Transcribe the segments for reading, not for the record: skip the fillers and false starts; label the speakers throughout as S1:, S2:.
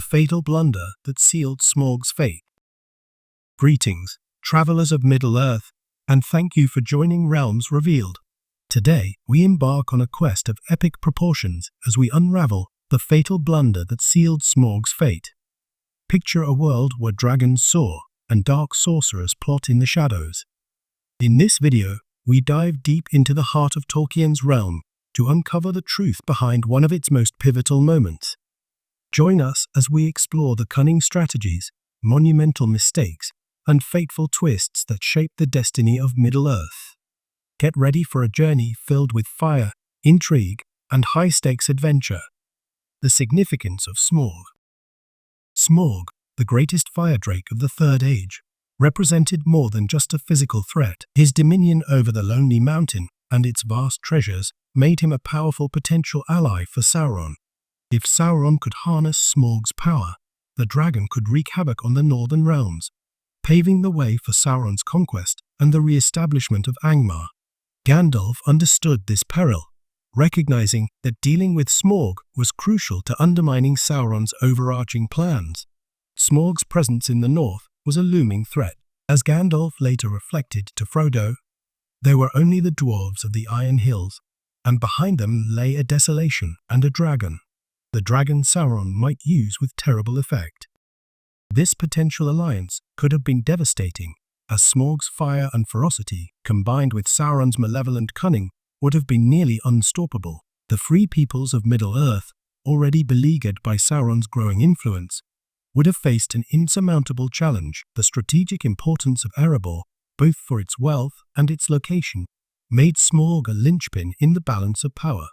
S1: the fatal blunder that sealed Smaug's fate. Greetings, travelers of Middle-earth, and thank you for joining Realms Revealed. Today, we embark on a quest of epic proportions as we unravel the fatal blunder that sealed Smaug's fate. Picture a world where dragons soar and dark sorcerers plot in the shadows. In this video, we dive deep into the heart of Tolkien's realm to uncover the truth behind one of its most pivotal moments. Join us as we explore the cunning strategies, monumental mistakes, and fateful twists that shape the destiny of Middle-earth. Get ready for a journey filled with fire, intrigue, and high-stakes adventure. The significance of Smaug. Smaug, the greatest fire drake of the Third Age, represented more than just a physical threat. His dominion over the Lonely Mountain and its vast treasures made him a powerful potential ally for Sauron. If Sauron could harness Smaug's power, the dragon could wreak havoc on the Northern Realms, paving the way for Sauron's conquest and the re-establishment of Angmar. Gandalf understood this peril, recognizing that dealing with Smaug was crucial to undermining Sauron's overarching plans. Smaug's presence in the north was a looming threat. As Gandalf later reflected to Frodo, there were only the dwarves of the Iron Hills, and behind them lay a desolation and a dragon. The dragon Sauron might use with terrible effect. This potential alliance could have been devastating, as Smaug's fire and ferocity, combined with Sauron's malevolent cunning, would have been nearly unstoppable. The free peoples of Middle-earth, already beleaguered by Sauron's growing influence, would have faced an insurmountable challenge. The strategic importance of Erebor, both for its wealth and its location, made Smaug a linchpin in the balance of power.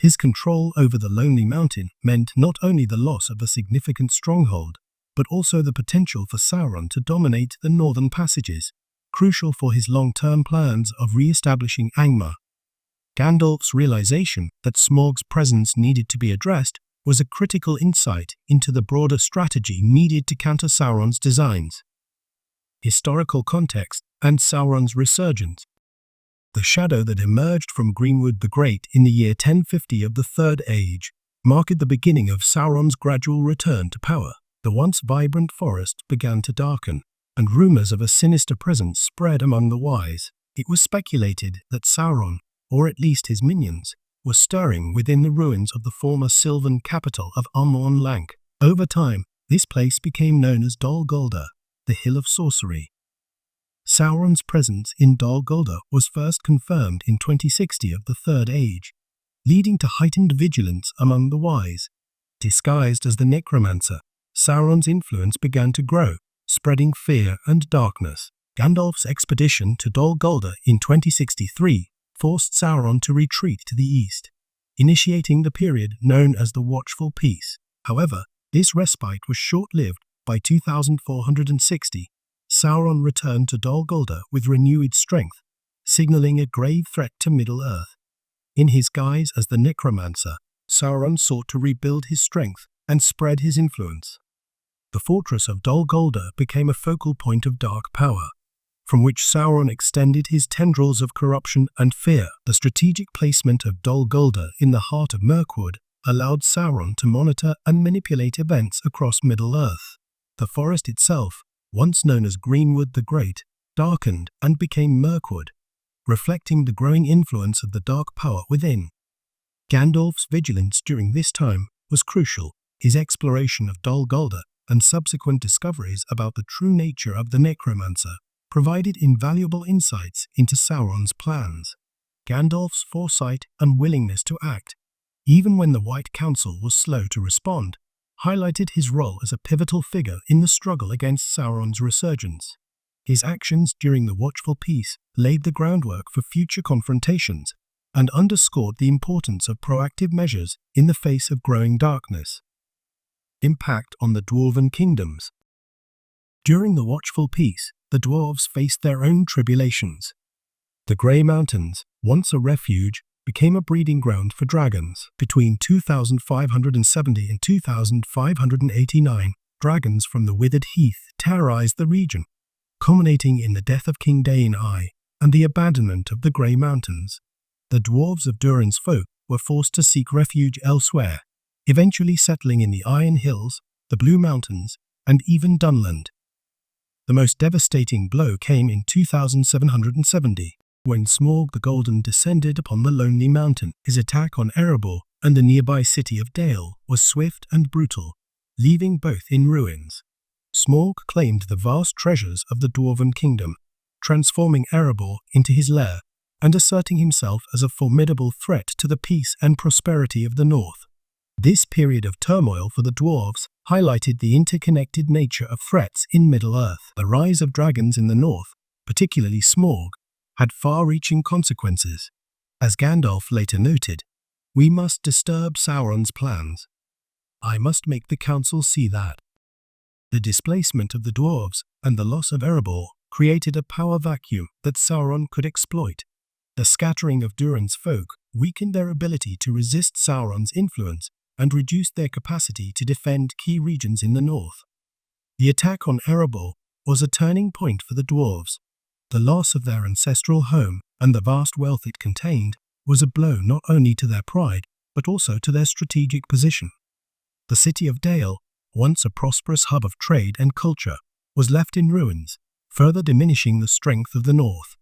S1: His control over the Lonely Mountain meant not only the loss of a significant stronghold, but also the potential for Sauron to dominate the northern passages, crucial for his long-term plans of re-establishing Angmar. Gandalf's realization that Smaug's presence needed to be addressed was a critical insight into the broader strategy needed to counter Sauron's designs. Historical context and Sauron's resurgence. The shadow that emerged from Greenwood the Great in the year 1050 of the Third Age marked the beginning of Sauron's gradual return to power. The once vibrant forest began to darken, and rumors of a sinister presence spread among the wise. It was speculated that Sauron, or at least his minions, were stirring within the ruins of the former Sylvan capital of Amon Lank. Over time, this place became known as Dol Guldur, the Hill of Sorcery. Sauron's presence in Dol Guldur was first confirmed in 2060 of the Third Age, leading to heightened vigilance among the wise. Disguised as the necromancer, Sauron's influence began to grow, spreading fear and darkness. Gandalf's expedition to Dol Guldur in 2063 forced Sauron to retreat to the east, initiating the period known as the Watchful Peace. However, this respite was short-lived. By 2460, Sauron returned to Dol Guldur with renewed strength, signaling a grave threat to Middle-earth. In his guise as the necromancer, Sauron sought to rebuild his strength and spread his influence. The fortress of Dol Guldur became a focal point of dark power, from which Sauron extended his tendrils of corruption and fear. The strategic placement of Dol Guldur in the heart of Mirkwood allowed Sauron to monitor and manipulate events across Middle-earth. The forest itself, once known as Greenwood the Great, darkened and became Mirkwood, reflecting the growing influence of the dark power within. Gandalf's vigilance during this time was crucial. His exploration of Dol Guldur and subsequent discoveries about the true nature of the necromancer provided invaluable insights into Sauron's plans. Gandalf's foresight and willingness to act, even when the White Council was slow to respond, highlighted his role as a pivotal figure in the struggle against Sauron's resurgence. His actions during the Watchful Peace laid the groundwork for future confrontations and underscored the importance of proactive measures in the face of growing darkness. Impact on the Dwarven kingdoms. During the Watchful Peace, the dwarves faced their own tribulations. The Grey Mountains, once a refuge, became a breeding ground for dragons. Between 2570 and 2589, dragons from the Withered Heath terrorized the region, culminating in the death of King Dain-I and the abandonment of the Grey Mountains. The dwarves of Durin's folk were forced to seek refuge elsewhere, eventually settling in the Iron Hills the Blue Mountains, and even Dunland. The most devastating blow came in 2770, when Smaug the Golden descended upon the Lonely Mountain. His attack on Erebor and the nearby city of Dale was swift and brutal, leaving both in ruins. Smaug claimed the vast treasures of the Dwarven kingdom, transforming Erebor into his lair and asserting himself as a formidable threat to the peace and prosperity of the north. This period of turmoil for the dwarves highlighted the interconnected nature of threats in Middle-earth. The rise of dragons in the north, particularly Smaug, had far-reaching consequences. As Gandalf later noted, "We must disturb Sauron's plans. I must make the council see that." The displacement of the dwarves and the loss of Erebor created a power vacuum that Sauron could exploit. The scattering of Durin's folk weakened their ability to resist Sauron's influence and reduced their capacity to defend key regions in the north. The attack on Erebor was a turning point for the dwarves. The loss of their ancestral home and the vast wealth it contained was a blow not only to their pride, but also to their strategic position. The city of Dale, once a prosperous hub of trade and culture, was left in ruins, further diminishing the strength of the north.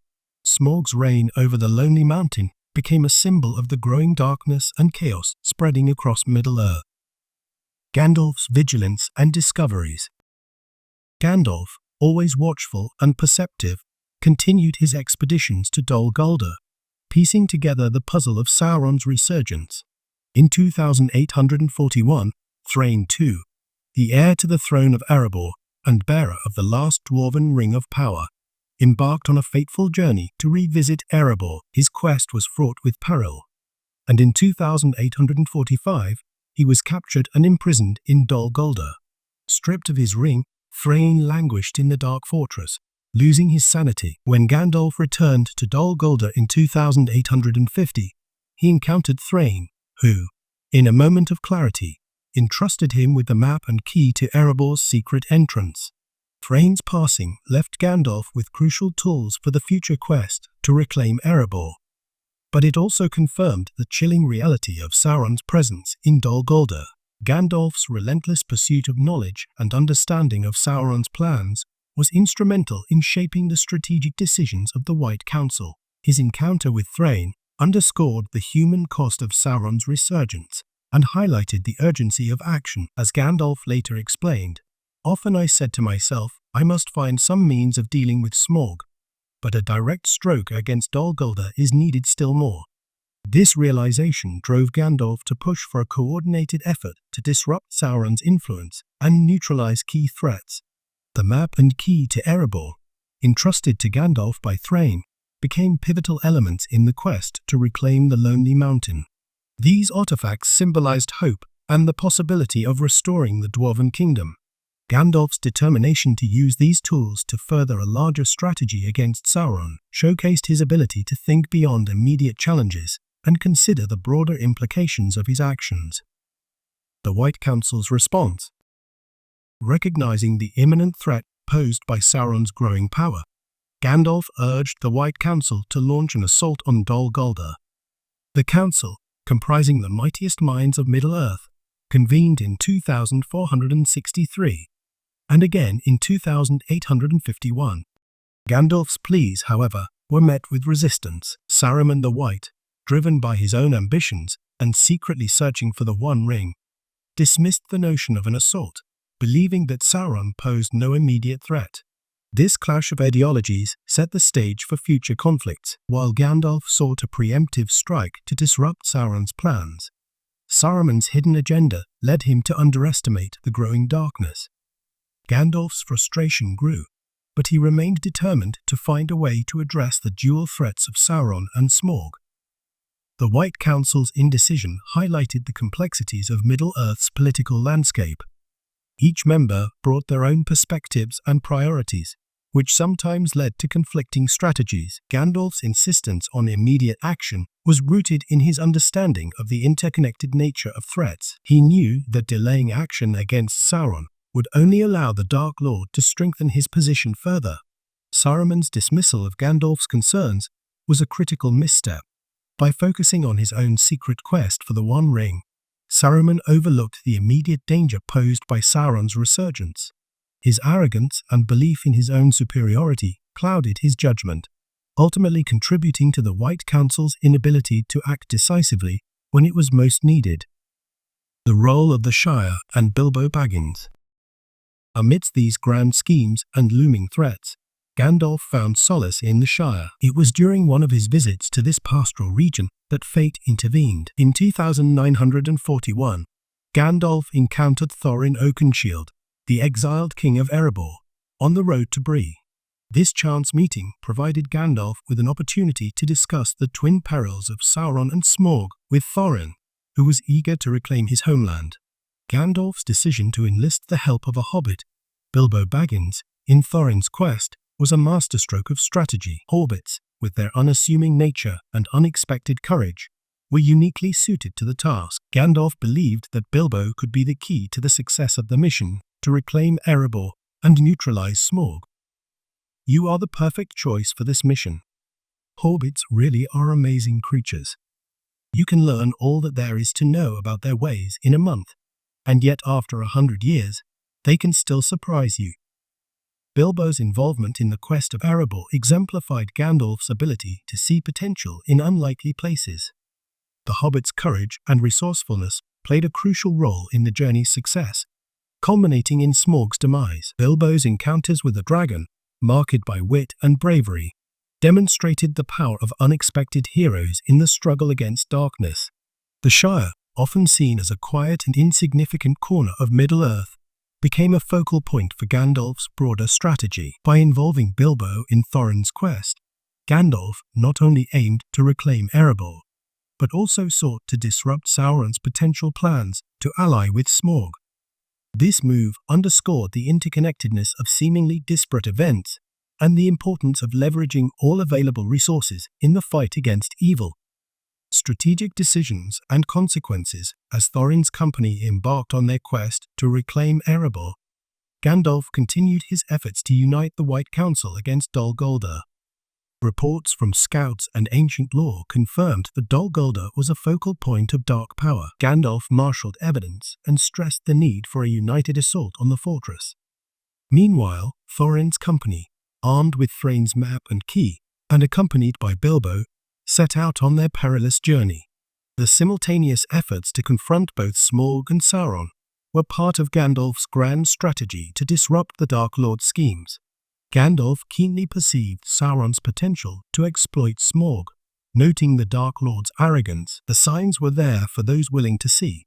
S1: Smaug's reign over the Lonely Mountain became a symbol of the growing darkness and chaos spreading across Middle-earth. Gandalf's vigilance and discoveries. Gandalf, always watchful and perceptive, continued his expeditions to Dol Guldur, piecing together the puzzle of Sauron's resurgence. In 2841, Thrain II, the heir to the throne of Erebor and bearer of the last Dwarven Ring of Power, embarked on a fateful journey to revisit Erebor. His quest was fraught with peril, and in 2845 he was captured and imprisoned in Dol Guldur. Stripped of his ring, Thrain languished in the Dark Fortress, losing his sanity. When Gandalf returned to Dol Guldur in 2850, he encountered Thrain, who, in a moment of clarity, entrusted him with the map and key to Erebor's secret entrance. Thrain's passing left Gandalf with crucial tools for the future quest to reclaim Erebor, but it also confirmed the chilling reality of Sauron's presence in Dol Guldur. Gandalf's relentless pursuit of knowledge and understanding of Sauron's plans was instrumental in shaping the strategic decisions of the White Council. His encounter with Thrain underscored the human cost of Sauron's resurgence and highlighted the urgency of action. As Gandalf later explained, "Often I said to myself, I must find some means of dealing with Smaug, but a direct stroke against Dol Guldur is needed still more." This realization drove Gandalf to push for a coordinated effort to disrupt Sauron's influence and neutralize key threats. The map and key to Erebor, entrusted to Gandalf by Thrain, became pivotal elements in the quest to reclaim the Lonely Mountain. These artifacts symbolized hope and the possibility of restoring the Dwarven kingdom. Gandalf's determination to use these tools to further a larger strategy against Sauron showcased his ability to think beyond immediate challenges and consider the broader implications of his actions. The White Council's response. Recognizing the imminent threat posed by Sauron's growing power, Gandalf urged the White Council to launch an assault on Dol Guldur. The council, comprising the mightiest minds of Middle-earth, convened in 2463, and again in 2851. Gandalf's pleas, however, were met with resistance. Saruman the White, driven by his own ambitions and secretly searching for the One Ring, dismissed the notion of an assault, believing that Sauron posed no immediate threat. This clash of ideologies set the stage for future conflicts. While Gandalf sought a preemptive strike to disrupt Sauron's plans, Saruman's hidden agenda led him to underestimate the growing darkness. Gandalf's frustration grew, but he remained determined to find a way to address the dual threats of Sauron and Smaug. The White Council's indecision highlighted the complexities of Middle-earth's political landscape. Each member brought their own perspectives and priorities, which sometimes led to conflicting strategies. Gandalf's insistence on immediate action was rooted in his understanding of the interconnected nature of threats. He knew that delaying action against Sauron would only allow the Dark Lord to strengthen his position further. Saruman's dismissal of Gandalf's concerns was a critical misstep. By focusing on his own secret quest for the One Ring, Saruman overlooked the immediate danger posed by Sauron's resurgence. His arrogance and belief in his own superiority clouded his judgment, ultimately contributing to the White Council's inability to act decisively when it was most needed. The role of the Shire and Bilbo Baggins. Amidst these grand schemes and looming threats, Gandalf found solace in the Shire. It was during one of his visits to this pastoral region that fate intervened. In 2941, Gandalf encountered Thorin Oakenshield, the exiled king of Erebor, on the road to Bree. This chance meeting provided Gandalf with an opportunity to discuss the twin perils of Sauron and Smaug with Thorin, who was eager to reclaim his homeland. Gandalf's decision to enlist the help of a hobbit, Bilbo Baggins, in Thorin's quest was a masterstroke of strategy. Hobbits, with their unassuming nature and unexpected courage, were uniquely suited to the task. Gandalf believed that Bilbo could be the key to the success of the mission to reclaim Erebor and neutralize Smaug. "You are the perfect choice for this mission. Hobbits really are amazing creatures. You can learn all that there is to know about their ways in a month, and yet after 100 years, they can still surprise you." Bilbo's involvement in the quest of Erebor exemplified Gandalf's ability to see potential in unlikely places. The hobbit's courage and resourcefulness played a crucial role in the journey's success, culminating in Smaug's demise. Bilbo's encounters with the dragon, marked by wit and bravery, demonstrated the power of unexpected heroes in the struggle against darkness. The Shire, often seen as a quiet and insignificant corner of Middle-earth, became a focal point for Gandalf's broader strategy. By involving Bilbo in Thorin's quest, Gandalf not only aimed to reclaim Erebor, but also sought to disrupt Sauron's potential plans to ally with Smaug. This move underscored the interconnectedness of seemingly disparate events and the importance of leveraging all available resources in the fight against evil. Strategic decisions and consequences. As Thorin's company embarked on their quest to reclaim Erebor, Gandalf continued his efforts to unite the White Council against Dol Guldur. Reports from scouts and ancient lore confirmed that Dol Guldur was a focal point of dark power. Gandalf marshaled evidence and stressed the need for a united assault on the fortress. Meanwhile, Thorin's company, armed with Thrain's map and key, and accompanied by Bilbo, set out on their perilous journey. The simultaneous efforts to confront both Smaug and Sauron were part of Gandalf's grand strategy to disrupt the Dark Lord's schemes. Gandalf keenly perceived Sauron's potential to exploit Smaug. Noting the Dark Lord's arrogance, the signs were there for those willing to see.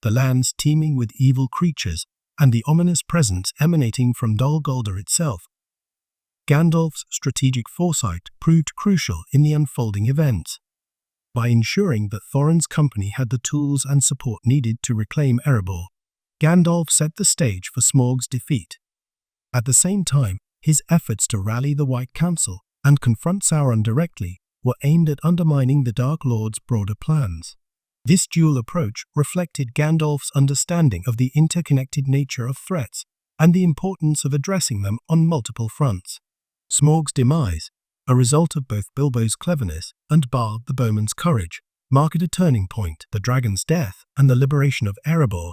S1: The lands teeming with evil creatures and the ominous presence emanating from Dol Guldur itself. Gandalf's strategic foresight proved crucial in the unfolding events. By ensuring that Thorin's company had the tools and support needed to reclaim Erebor, Gandalf set the stage for Smaug's defeat. At the same time, his efforts to rally the White Council and confront Sauron directly were aimed at undermining the Dark Lord's broader plans. This dual approach reflected Gandalf's understanding of the interconnected nature of threats and the importance of addressing them on multiple fronts. Smaug's demise, a result of both Bilbo's cleverness and Bard the Bowman's courage, marked a turning point. The dragon's death and the liberation of Erebor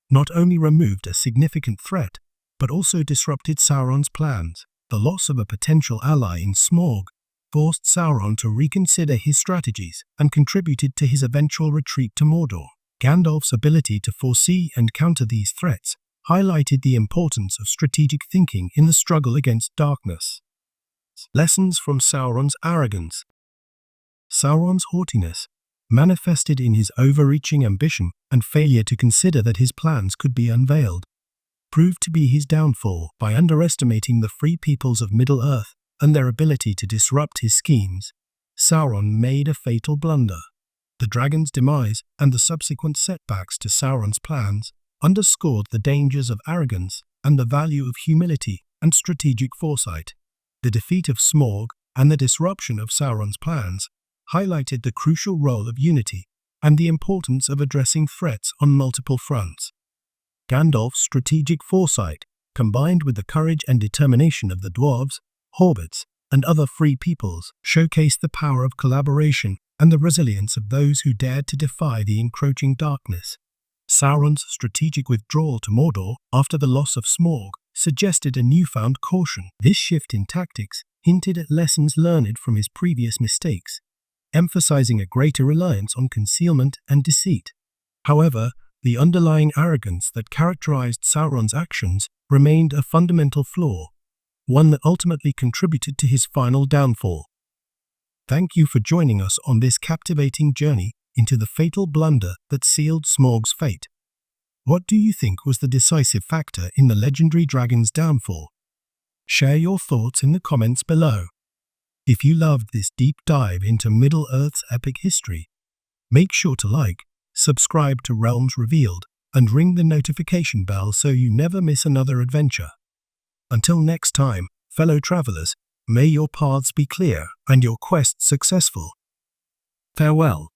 S1: not only removed a significant threat, but also disrupted Sauron's plans. The loss of a potential ally in Smaug forced Sauron to reconsider his strategies and contributed to his eventual retreat to Mordor. Gandalf's ability to foresee and counter these threats highlighted the importance of strategic thinking in the struggle against darkness. Lessons from Sauron's arrogance. Sauron's haughtiness, manifested in his overreaching ambition and failure to consider that his plans could be unveiled, proved to be his downfall. By underestimating the free peoples of Middle-earth and their ability to disrupt his schemes, Sauron made a fatal blunder. The dragon's demise and the subsequent setbacks to Sauron's plans underscored the dangers of arrogance and the value of humility and strategic foresight. The defeat of Smaug and the disruption of Sauron's plans highlighted the crucial role of unity and the importance of addressing threats on multiple fronts. Gandalf's strategic foresight, combined with the courage and determination of the dwarves, hobbits, and other free peoples, showcased the power of collaboration and the resilience of those who dared to defy the encroaching darkness. Sauron's strategic withdrawal to Mordor after the loss of Smaug suggested a newfound caution. This shift in tactics hinted at lessons learned from his previous mistakes, emphasizing a greater reliance on concealment and deceit. However, the underlying arrogance that characterized Sauron's actions remained a fundamental flaw, one that ultimately contributed to his final downfall. Thank you for joining us on this captivating journey into the fatal blunder that sealed Smaug's fate. What do you think was the decisive factor in the legendary dragon's downfall? Share your thoughts in the comments below. If you loved this deep dive into Middle-earth's epic history, make sure to like, subscribe to Realms Revealed, and ring the notification bell so you never miss another adventure. Until next time, fellow travelers, may your paths be clear and your quests successful. Farewell.